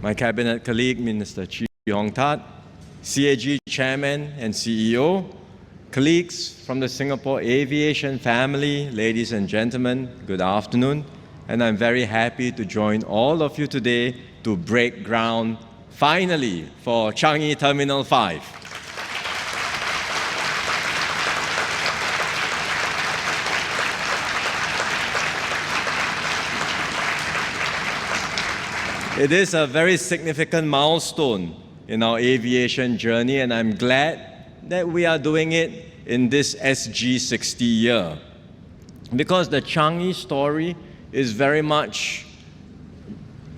my cabinet colleague, Minister Chee Yong Tat, CAG Chairman and CEO, colleagues from the Singapore aviation family, ladies and gentlemen, good afternoon. And I'm very happy to join all of you today to break ground, finally, for Changi Terminal 5. It is a very significant milestone in our aviation journey, and I'm glad that we are doing it in this SG60 year. Because the Changi story is very much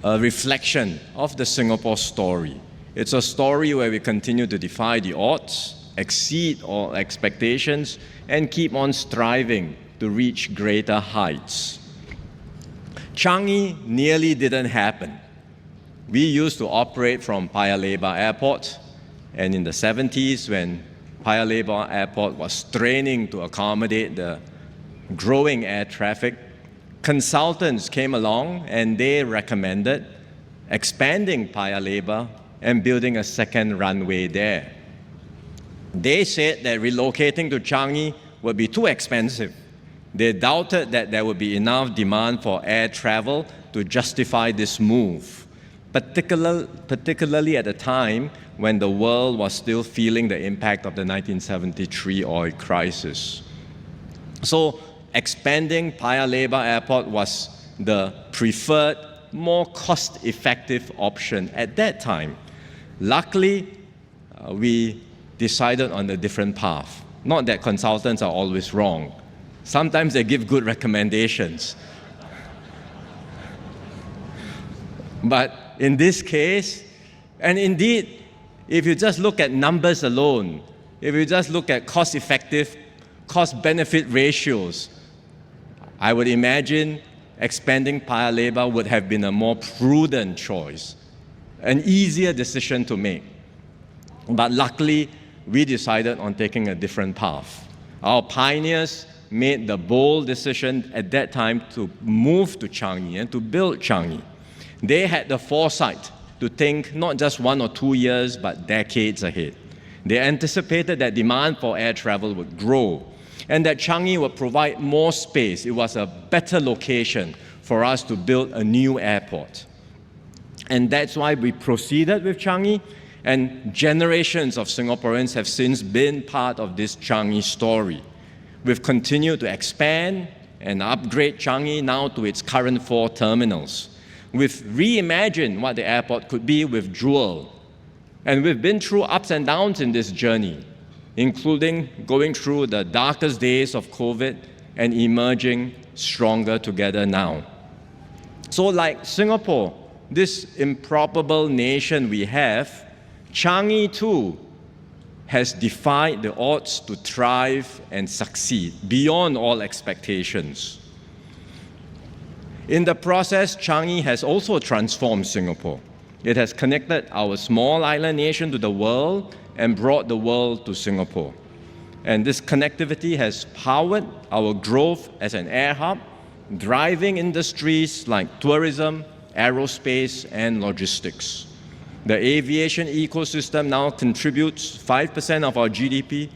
a reflection of the Singapore story. It's a story where we continue to defy the odds, exceed all expectations, and keep on striving to reach greater heights. Changi nearly didn't happen. We used to operate from Paya Lebar Airport, and in the 70s, when Paya Lebar Airport was straining to accommodate the growing air traffic, consultants came along and they recommended expanding Paya Lebar and building a second runway there. They said that relocating to Changi would be too expensive. They doubted that there would be enough demand for air travel to justify this move, particularly at a time when the world was still feeling the impact of the 1973 oil crisis. So expanding Paya Lebar Airport was the preferred, more cost-effective option at that time. Luckily, we decided on a different path. Not that consultants are always wrong. Sometimes they give good recommendations. But in this case, and indeed, if you just look at numbers alone, if you just look at cost-effective, cost-benefit ratios, I would imagine expanding Paya Lebar would have been a more prudent choice, an easier decision to make. But luckily, we decided on taking a different path. Our pioneers made the bold decision at that time to move to Changi and to build Changi. They had the foresight to think not just 1 or 2 years, but decades ahead. They anticipated that demand for air travel would grow and that Changi would provide more space. It was a better location for us to build a new airport. And that's why we proceeded with Changi, and generations of Singaporeans have since been part of this Changi story. We've continued to expand and upgrade Changi now to its current 4 terminals. We've reimagined what the airport could be with Jewel. And we've been through ups and downs in this journey, including going through the darkest days of COVID and emerging stronger together now. So like Singapore, this improbable nation we have, Changi too has defied the odds to thrive and succeed beyond all expectations. In the process, Changi has also transformed Singapore. It has connected our small island nation to the world and brought the world to Singapore. And this connectivity has powered our growth as an air hub, driving industries like tourism, aerospace, and logistics. The aviation ecosystem now contributes 5% of our GDP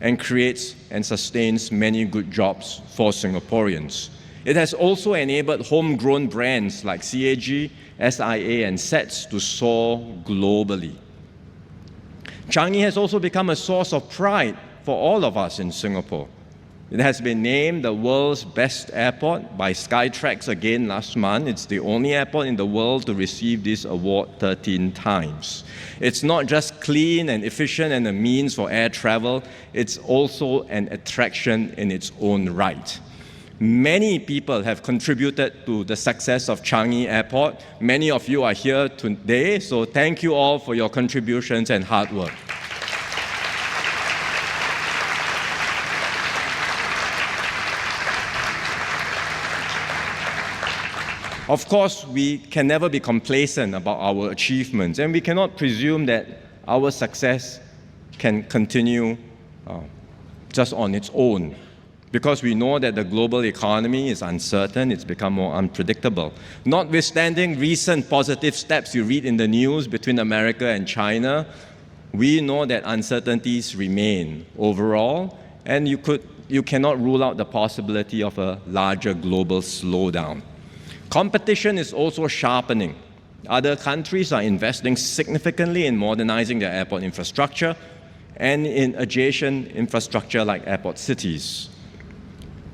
and creates and sustains many good jobs for Singaporeans. It has also enabled homegrown brands like CAG, SIA, and SETS to soar globally. Changi has also become a source of pride for all of us in Singapore. It has been named the world's best airport by Skytrax again last month. It's the only airport in the world to receive this award 13 times. It's not just clean and efficient and a means for air travel, it's also an attraction in its own right. Many people have contributed to the success of Changi Airport. Many of you are here today, so thank you all for your contributions and hard work. Of course, we can never be complacent about our achievements, and we cannot presume that our success can continue just on its own. because we know that the global economy is uncertain, it's become more unpredictable. Notwithstanding recent positive steps you read in the news between America and China, we know that uncertainties remain overall, and you cannot rule out the possibility of a larger global slowdown. Competition is also sharpening. Other countries are investing significantly in modernizing their airport infrastructure and in adjacent infrastructure like airport cities.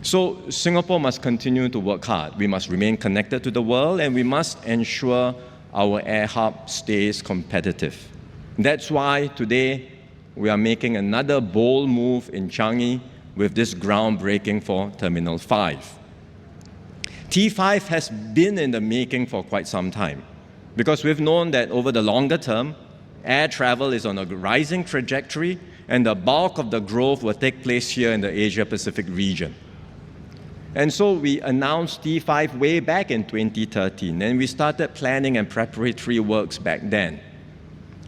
So Singapore must continue to work hard. We must remain connected to the world, and we must ensure our air hub stays competitive. That's why today we are making another bold move in Changi with this groundbreaking for Terminal 5. T5 has been in the making for quite some time, because we've known that over the longer term, air travel is on a rising trajectory, and the bulk of the growth will take place here in the Asia-Pacific region. And so we announced T5 way back in 2013, and we started planning and preparatory works back then.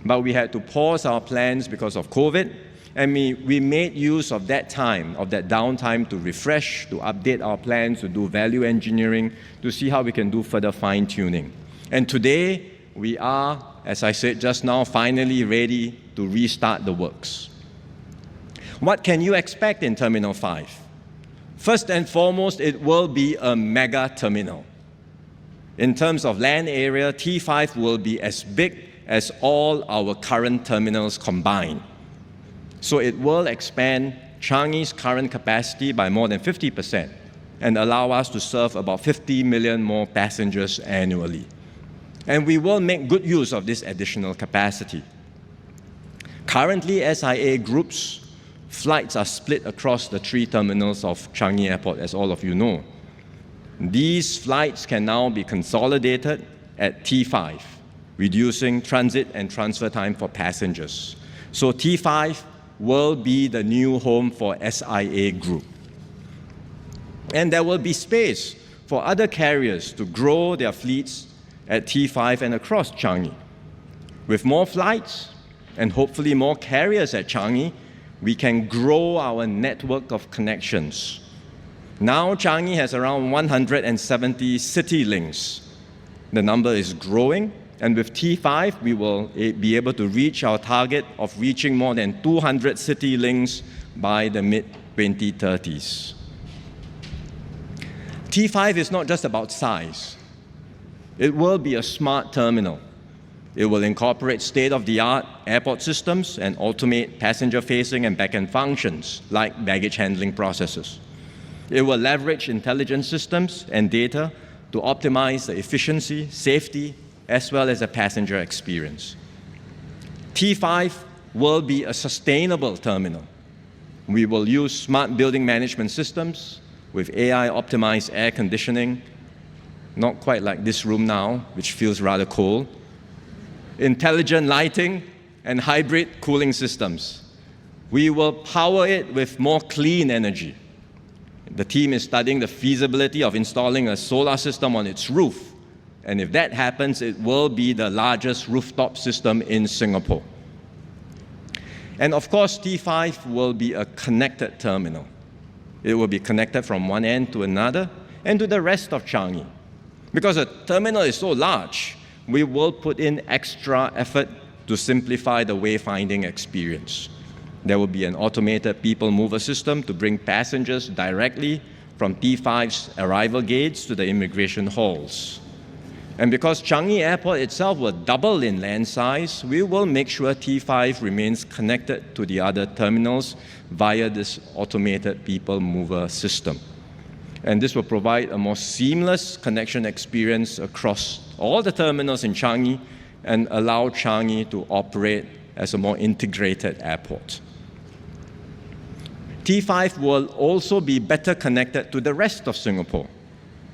But we had to pause our plans because of COVID, and we made use of that time, of that downtime, to refresh, to update our plans, to do value engineering, to see how we can do further fine-tuning. And today, we are, as I said just now, finally ready to restart the works. What can you expect in Terminal 5? First and foremost, it will be a mega terminal. In terms of land area, T5 will be as big as all our current terminals combined. So it will expand Changi's current capacity by more than 50% and allow us to serve about 50 million more passengers annually. And we will make good use of this additional capacity. Currently, SIA Group's flights are split across the 3 terminals of Changi Airport, as all of you know. These flights can now be consolidated at T5, reducing transit and transfer time for passengers. So T5 will be the new home for SIA Group. And there will be space for other carriers to grow their fleets at T5 and across Changi. With more flights and hopefully more carriers at Changi, we can grow our network of connections. Now Changi has around 170 city links. The number is growing, and with T5, we will be able to reach our target of reaching more than 200 city links by the mid-2030s. T5 is not just about size. It will be a smart terminal. It will incorporate state-of-the-art airport systems and automate passenger-facing and back-end functions like baggage handling processes. It will leverage intelligence systems and data to optimize the efficiency, safety, as well as the passenger experience. T5 will be a sustainable terminal. We will use smart building management systems with AI-optimized air conditioning, not quite like this room now, which feels rather cold, intelligent lighting, and hybrid cooling systems. We will power it with more clean energy. The team is studying the feasibility of installing a solar system on its roof. And if that happens, it will be the largest rooftop system in Singapore. And of course, T5 will be a connected terminal. It will be connected from one end to another and to the rest of Changi. Because the terminal is so large, we will put in extra effort to simplify the wayfinding experience. There will be an automated people mover system to bring passengers directly from T5's arrival gates to the immigration halls. And because Changi Airport itself will double in land size, we will make sure T5 remains connected to the other terminals via this automated people mover system. And this will provide a more seamless connection experience across all the terminals in Changi and allow Changi to operate as a more integrated airport. T5 will also be better connected to the rest of Singapore.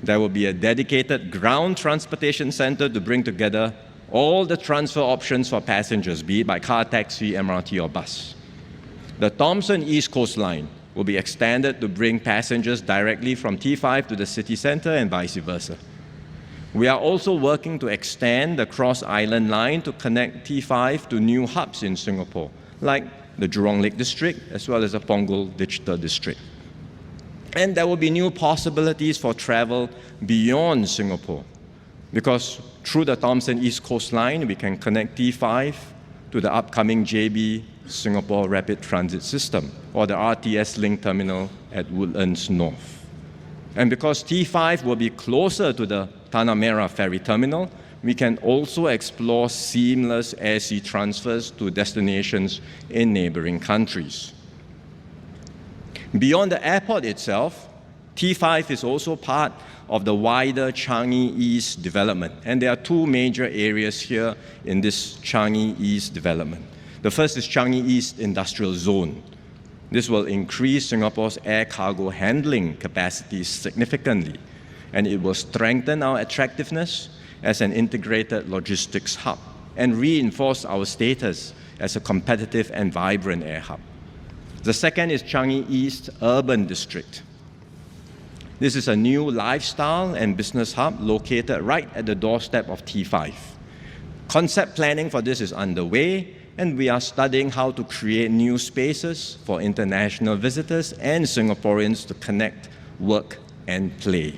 There will be a dedicated ground transportation center to bring together all the transfer options for passengers, be it by car, taxi, MRT, or bus. The Thomson East Coast Line will be extended to bring passengers directly from T5 to the city center and vice versa. We are also working to extend the Cross Island Line to connect T5 to new hubs in Singapore, like the Jurong Lake District, as well as the Punggol Digital District. And there will be new possibilities for travel beyond Singapore, because through the Thomson East Coast Line, we can connect T5 to the upcoming JB Singapore Rapid Transit System, or the RTS Link Terminal at Woodlands North. And because T5 will be closer to the Tanah Merah Ferry Terminal, we can also explore seamless air-sea transfers to destinations in neighboring countries. Beyond the airport itself, T5 is also part of the wider Changi East development. And there are two major areas here in this Changi East development. The first is Changi East Industrial Zone. This will increase Singapore's air cargo handling capacity significantly, and it will strengthen our attractiveness as an integrated logistics hub and reinforce our status as a competitive and vibrant air hub. The second is Changi East Urban District. This is a new lifestyle and business hub located right at the doorstep of T5. Concept planning for this is underway, and we are studying how to create new spaces for international visitors and Singaporeans to connect, work, and play.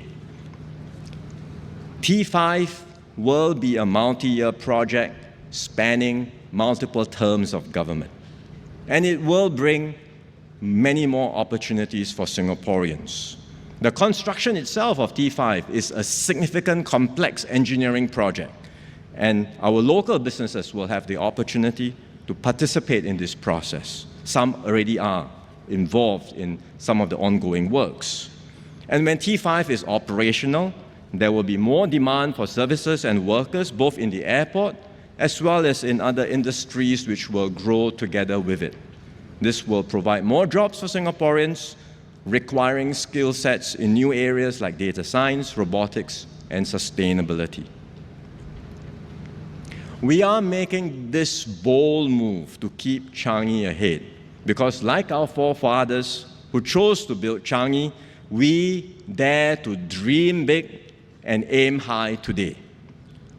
T5 will be a multi-year project spanning multiple terms of government, and it will bring many more opportunities for Singaporeans. The construction itself of T5 is a significant complex engineering project, and our local businesses will have the opportunity to participate in this process. Some already are involved in some of the ongoing works. And when T5 is operational, there will be more demand for services and workers, both in the airport as well as in other industries which will grow together with it. This will provide more jobs for Singaporeans, requiring skill sets in new areas like data science, robotics, and sustainability. We are making this bold move to keep Changi ahead because, like our forefathers who chose to build Changi, we dare to dream big and aim high today.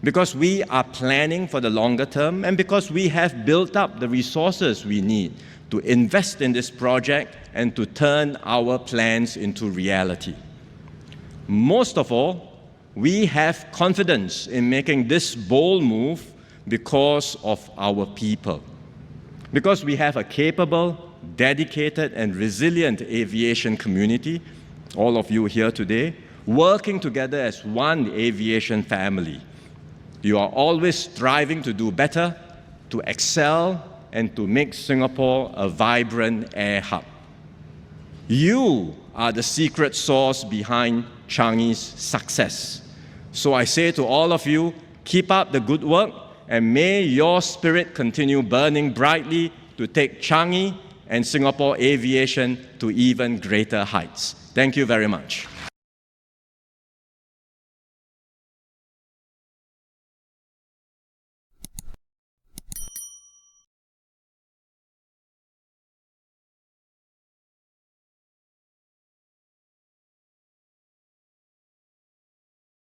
Because we are planning for the longer term and because we have built up the resources we need to invest in this project and to turn our plans into reality. Most of all, we have confidence in making this bold move because of our people. Because we have a capable, dedicated, and resilient aviation community, all of you here today, working together as one aviation family. You are always striving to do better, to excel, and to make Singapore a vibrant air hub. You are the secret sauce behind Changi's success. So I say to all of you, keep up the good work, and may your spirit continue burning brightly to take Changi and Singapore aviation to even greater heights. Thank you very much.